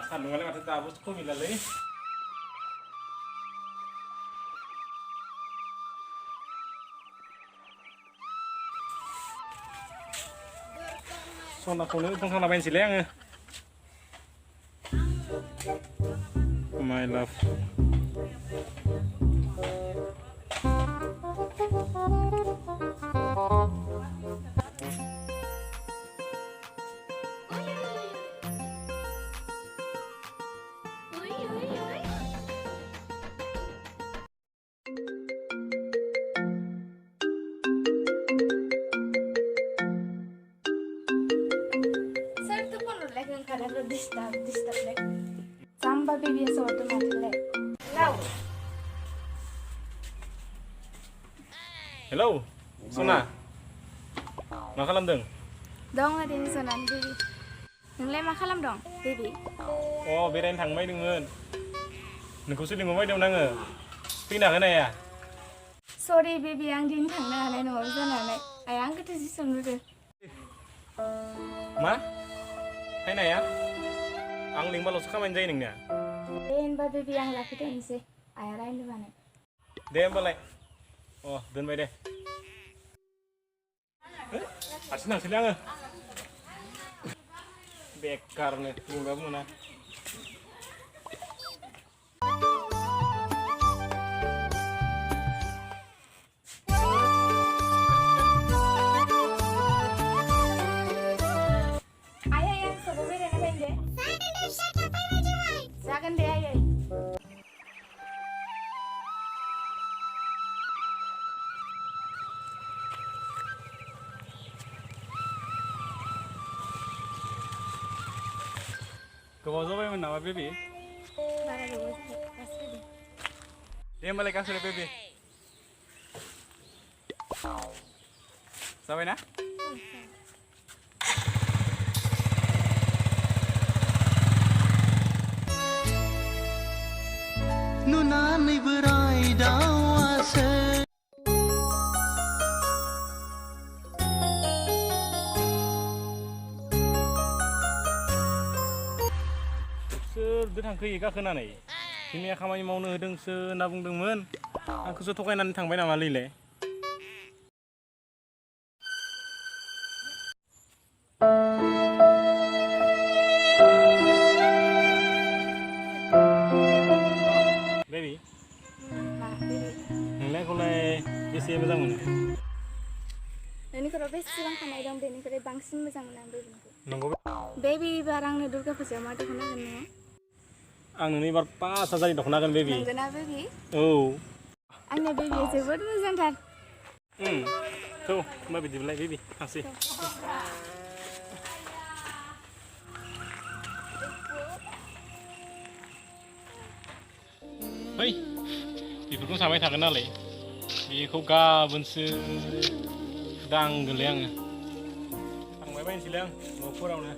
सान्दुंआलाय माथो दाबो खमिलालै सनाखौनो दंखांला बायनोसैलै आङो माय लाभ disturb like samba baby so automatic now hello Sona मा खालामदों दं ओरैनो जनानै baby नोंलाय मा खालामदों baby बेरायनो थांबायदोंमोन नोंखौसो लिंहरबायदोंमोन आङो फैनो हागोन हाया sorry baby आं दिनै थांनो हानाय नङा जानानै आया आंखौ थोजि सोंहरदो मा फैनो हाया आं लिंबाल'सो खामानि जायो नोंनिया दे होनबा baby आं लाखिथ'नोसै आया रायनो बानाय दे होमबालाय दोनबाय दे हारसिं थांसैलै आङो बेकारनो लिंबाबो मोना जागोन दे आयै गोबाव जाबायमोन नामा बेबि बारा गोबाव जाबाय दे होमबालाय गाखोदो बेबि जाबायना नुनानै बोराय दावासो सोरदो थांखो गाखोनानै बिमाया खामानि मावनो होदोंसो होनना बुंदोंमोन आंखौसो थगायनानै थांबाय नामा लैलाय बेबि नोंलायखौलाय बेसे मोजां मोनो नोंनिखौथ' बेसेबां खानाय दं बेनिख्रुइ बांसिन मोजां मोनो आं बेबिखौ नंगौ बेबि एबार आंनो दुर्गा फुजायाव मा दख'ना होगोन नोङो आं नोंनो एबार 5000 दख'ना होगोन बेबि नंगौना बेबि औ आंनि बेबिया जोबोद मोजांथार थौ होमबा बिदिब्लालाय बेबि थांसै है बेफोरखौ सानबाय थागोन नालाय बेखौ गाबोनसो दांगोनलै आङो थांबाय बायनोसैलै आं न'फोरावनो